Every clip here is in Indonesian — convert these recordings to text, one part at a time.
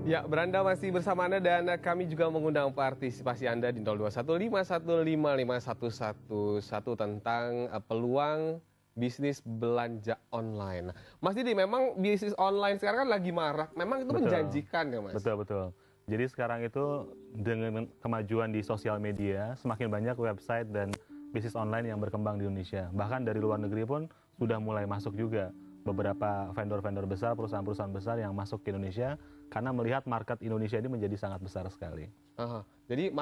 Ya, Beranda masih bersama Anda dan kami juga mengundang partisipasi Anda di 0215155111 tentang peluang bisnis belanja online. Mas Didi, memang bisnis online sekarang kan lagi marak. Memang itu Betul. menjanjikan ya, Mas? Betul, betul. Jadi sekarang itu dengan kemajuan di sosial media, semakin banyak website dan bisnis online yang berkembang di Indonesia. Bahkan dari luar negeri pun sudah mulai masuk juga beberapa vendor-vendor besar, perusahaan-perusahaan besar yang masuk ke Indonesia karena melihat market Indonesia ini menjadi sangat besar sekali. Jadi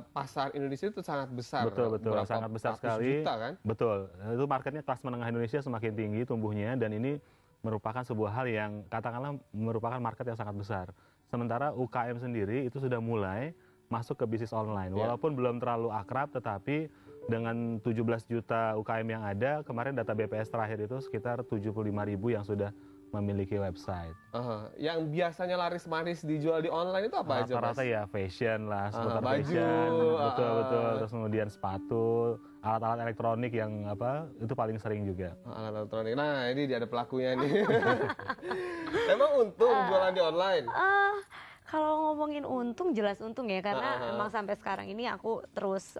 pasar Indonesia itu sangat besar. Betul, betul, sangat besar sekali. Juta, kan? Betul, itu marketnya kelas menengah Indonesia semakin tinggi tumbuhnya dan ini merupakan sebuah hal yang katakanlah merupakan market yang sangat besar. Sementara UKM sendiri itu sudah mulai masuk ke bisnis online. Walaupun belum terlalu akrab, tetapi dengan 17 juta UKM yang ada, kemarin data BPS terakhir itu sekitar 75.000 yang sudah memiliki website. Yang biasanya laris manis dijual di online itu apa aja, Mas? Rata-rata ya fashion lah, seputar baju, fashion, betul-betul. Terus kemudian sepatu, alat-alat elektronik yang itu paling sering juga. Alat elektronik. Nah, ini dia ada pelakunya nih. Emang untung jualan di online? Kalau ngomongin untung, jelas untung ya, karena emang sampai sekarang ini aku terus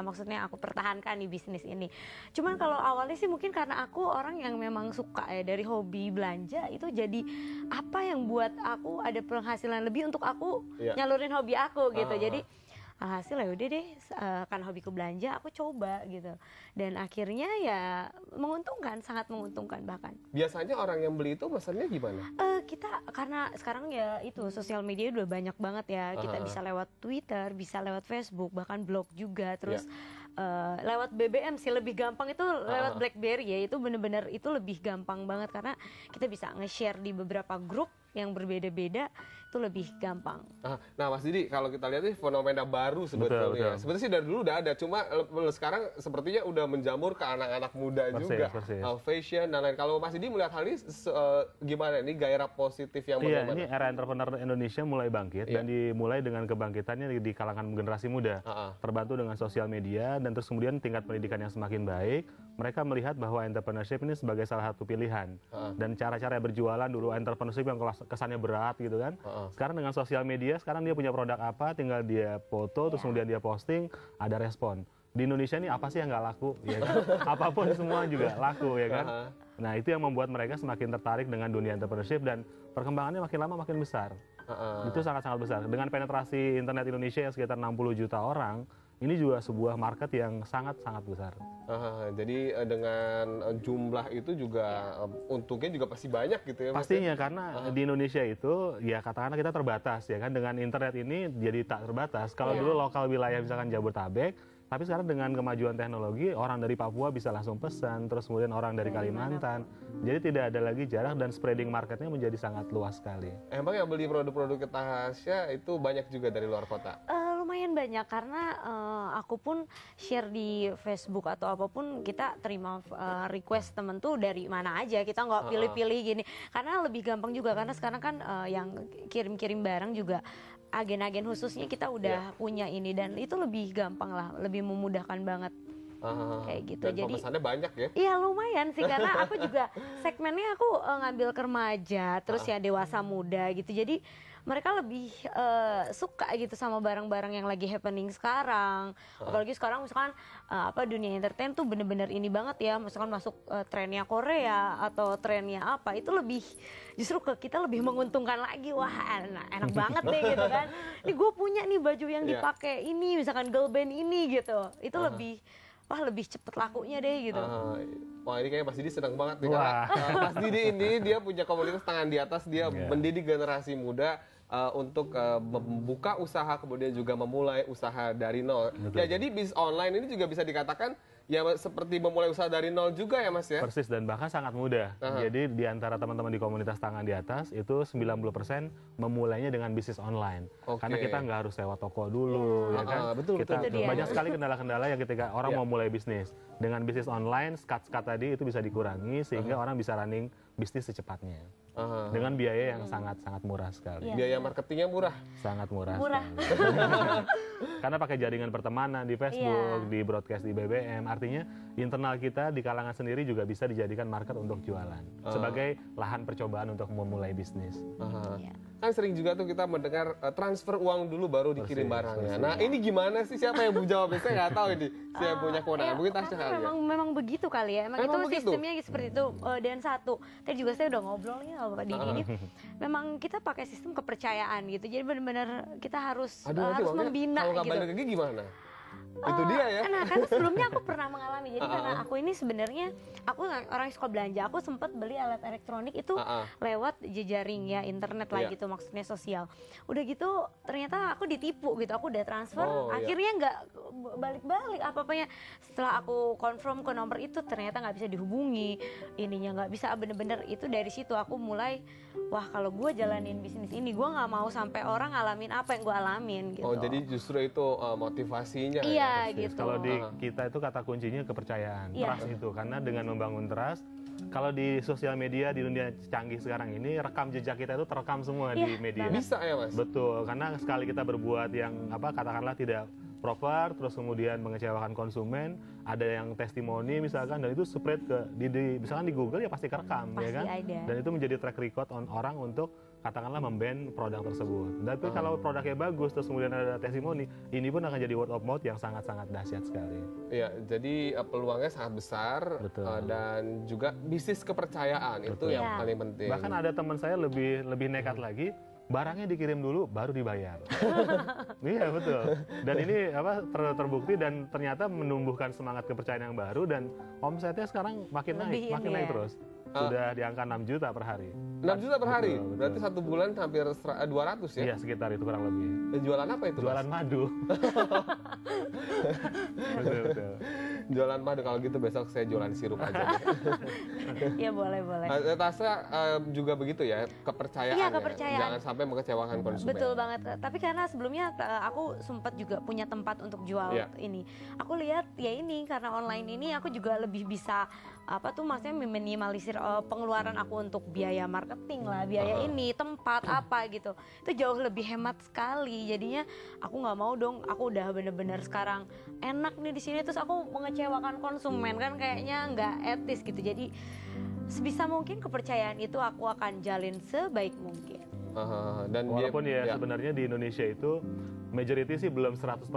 maksudnya aku pertahankan di bisnis ini. Cuman kalau awalnya sih mungkin karena aku orang yang memang suka ya, dari hobi belanja itu jadi apa yang buat aku ada penghasilan lebih untuk aku nyalurin hobi aku gitu. Jadi alhasil ya udah deh, kan hobiku belanja, aku coba gitu. Dan akhirnya ya menguntungkan, sangat menguntungkan bahkan. Biasanya orang yang beli itu pesannya gimana? Kita karena sekarang ya itu sosial media udah banyak banget ya. Kita bisa lewat Twitter, bisa lewat Facebook, bahkan blog juga. Terus lewat BBM sih lebih gampang itu lewat BlackBerry ya. Itu bener-bener itu lebih gampang banget karena kita bisa nge-share di beberapa grup yang berbeda-beda, itu lebih gampang. Nah, Mas Didi, kalau kita lihat ini fenomena baru sebetulnya. Sebetulnya sih dari dulu udah ada, cuma sekarang sepertinya udah menjamur ke anak-anak muda juga. Fashion dan lain. Kalau Mas Didi melihat hal ini gimana? Ini gairah positif yang bagaimana? Ini era entrepreneur Indonesia mulai bangkit dan dimulai dengan kebangkitannya di kalangan generasi muda. Terbantu dengan sosial media dan terus kemudian tingkat pendidikan yang semakin baik. Mereka melihat bahwa entrepreneurship ini sebagai salah satu pilihan. Dan cara-cara berjualan dulu entrepreneurship yang kesannya berat gitu kan. Sekarang dengan sosial media, sekarang dia punya produk apa, tinggal dia foto, terus kemudian dia posting, ada respon. Di Indonesia ini apa sih yang nggak laku? Ya kan? Apapun semua juga laku ya kan. Nah itu yang membuat mereka semakin tertarik dengan dunia entrepreneurship dan perkembangannya makin lama makin besar. Itu sangat-sangat besar. Dengan penetrasi internet Indonesia yang sekitar 60 juta orang, ini juga sebuah market yang sangat-sangat besar. Jadi dengan jumlah itu juga untungnya juga pasti banyak gitu ya, Mas? Pastinya karena di Indonesia itu ya katakanlah kita terbatas ya kan, dengan internet ini jadi tak terbatas. Kalau dulu lokal wilayah misalkan Jabodetabek, tapi sekarang dengan kemajuan teknologi orang dari Papua bisa langsung pesan, terus kemudian orang dari Kalimantan. Jadi tidak ada lagi jarak dan spreading marketnya menjadi sangat luas sekali. Emang yang beli produk-produk Tasya itu banyak juga dari luar kota? Lumayan banyak karena aku pun share di Facebook atau apapun, kita terima request temen tuh dari mana aja, kita nggak pilih-pilih gini karena lebih gampang juga karena sekarang kan yang kirim-kirim barang juga agen-agen khususnya kita udah punya ini dan itu lebih gampang lah, lebih memudahkan banget. Kayak gitu. Dan pemesannya banyak ya? Iya lumayan sih karena aku juga segmennya aku ngambil ke remaja terus ya dewasa muda gitu, jadi mereka lebih suka gitu sama barang-barang yang lagi happening sekarang. Apalagi sekarang misalkan dunia entertain tuh bener-bener ini banget ya, misalkan masuk trennya Korea atau trennya apa, itu lebih justru ke kita lebih menguntungkan lagi. Wah enak banget deh gitu kan, ini gue punya nih baju yang dipakai ini misalkan girl band ini gitu, itu lebih lebih cepet lakunya deh gitu. Wah ini kayaknya Mas Didi senang banget nih karena Mas Didi ini dia punya komunitas tangan di atas, dia mendidik generasi muda untuk membuka usaha kemudian juga memulai usaha dari nol. Ya jadi bisnis online ini juga bisa dikatakan ya seperti memulai usaha dari nol juga ya Mas ya? Persis, dan bahkan sangat mudah. Jadi di antara teman-teman di komunitas tangan di atas itu 90% memulainya dengan bisnis online. Karena kita nggak harus sewa toko dulu, ya kan? Betul. Banyak sekali kendala-kendala yang ketika orang mau mulai bisnis. Dengan bisnis online, skat-skat tadi itu bisa dikurangi sehingga orang bisa running bisnis secepatnya. Dengan biaya yang sangat-sangat murah sekali. Biaya marketingnya murah? Sangat murah. Murah. Karena pakai jaringan pertemanan di Facebook, di broadcast di BBM, artinya internal kita di kalangan sendiri juga bisa dijadikan market untuk jualan sebagai lahan percobaan untuk memulai bisnis. Kan sering juga tuh kita mendengar transfer uang dulu baru dikirim barangnya. Nah ini gimana sih, siapa yang jawabnya? Saya nggak tahu ini. Saya punya kewenangan. Mungkin Tasya kali ya. Memang begitu kali ya. Emang itu begitu? sistemnya seperti itu. Dan satu, tadi juga saya udah ngobrol nih sama Bapak Didi ini. Memang kita pakai sistem kepercayaan gitu. Jadi benar-benar kita harus membina kalau nggak gitu. balik lagi gimana? Itu dia ya. Nah, karena sebelumnya aku pernah mengalami. Jadi karena aku ini sebenarnya aku orang yang suka belanja, aku sempat beli alat elektronik itu lewat jejaring ya internet lah gitu, maksudnya sosial. Udah gitu ternyata aku ditipu gitu. Aku udah transfer, akhirnya nggak balik-balik apa-apanya. Setelah aku confirm ke nomor itu ternyata nggak bisa dihubungi, ininya nggak bisa, bener-bener itu dari situ aku mulai wah kalau gue jalanin bisnis ini gue nggak mau sampai orang ngalamin apa yang gue alamin gitu. Oh jadi justru itu motivasinya. Iya gitu. Kalau di kita itu kata kuncinya kepercayaan, trust itu. Karena dengan membangun trust, kalau di sosial media di dunia canggih sekarang ini rekam jejak kita itu terekam semua di media. Bisa ya Mas? Betul, karena sekali kita berbuat yang katakanlah tidak proper, terus kemudian mengecewakan konsumen, ada yang testimoni misalkan, dan itu spread ke misalkan di Google ya pasti kerekam, pasti ya kan? Ada. Dan itu menjadi track record orang untuk katakanlah memban produk tersebut. Tapi kalau produknya bagus terus kemudian ada testimoni, ini pun akan jadi word of mouth yang sangat-sangat dahsyat sekali. Iya, jadi peluangnya sangat besar dan juga bisnis kepercayaan itu yang paling penting. Bahkan ada teman saya lebih nekat lagi. Barangnya dikirim dulu baru dibayar. Iya betul. Dan ini terbukti dan ternyata menumbuhkan semangat kepercayaan yang baru dan omsetnya sekarang makin naik terus. Sudah di angka 6 juta per hari. 6 juta per hari? Betul. Berarti satu bulan hampir 200 ya? Iya sekitar itu kurang lebih. Dan jualan apa itu? Jualan madu. betul. Jualan madu, kalau gitu besok saya jualan sirup aja. Iya boleh. Tasya juga begitu ya, kepercayaan. Iya, kepercayaan. Jangan sampai mengecewakan konsumen. Betul banget. Tapi karena sebelumnya aku sempat juga punya tempat untuk jual ini. Aku lihat ya ini karena online ini aku juga lebih bisa maksudnya meminimalisir pengeluaran aku untuk biaya marketing lah, biaya ini, tempat apa gitu. Itu jauh lebih hemat sekali. Jadinya aku nggak mau dong, aku udah bener-bener sekarang enak nih di sini terus aku mengecewakan konsumen, kan kayaknya nggak etis gitu. Jadi sebisa mungkin kepercayaan itu aku akan jalin sebaik mungkin. Dan walaupun sebenarnya di Indonesia itu majority sih belum 100%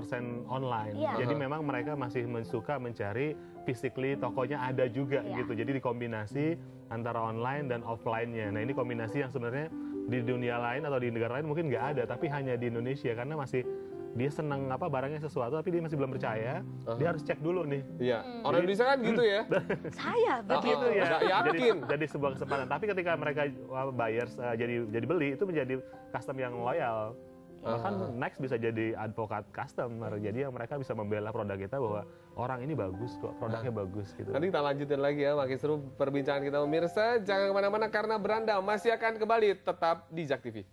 online. Jadi memang mereka masih suka mencari physically, tokonya ada juga gitu. Jadi dikombinasi antara online dan offline-nya. Nah ini kombinasi yang sebenarnya di dunia lain atau di negara lain mungkin nggak ada, tapi hanya di Indonesia karena masih dia seneng barangnya sesuatu tapi dia masih belum percaya, dia harus cek dulu nih. Iya, orang Indonesia kan gitu ya. Saya begitu ya. Yakin. Jadi sebuah kesempatan. Tapi ketika mereka buyers jadi beli, itu menjadi custom yang loyal. Bahkan next bisa jadi advokat customer. Jadi yang mereka bisa membela produk kita bahwa orang ini bagus kok, produknya bagus gitu. Nanti kita lanjutin lagi ya, makin seru perbincangan kita pemirsa. Jangan kemana-mana karena Beranda masih akan kembali tetap di Jak TV.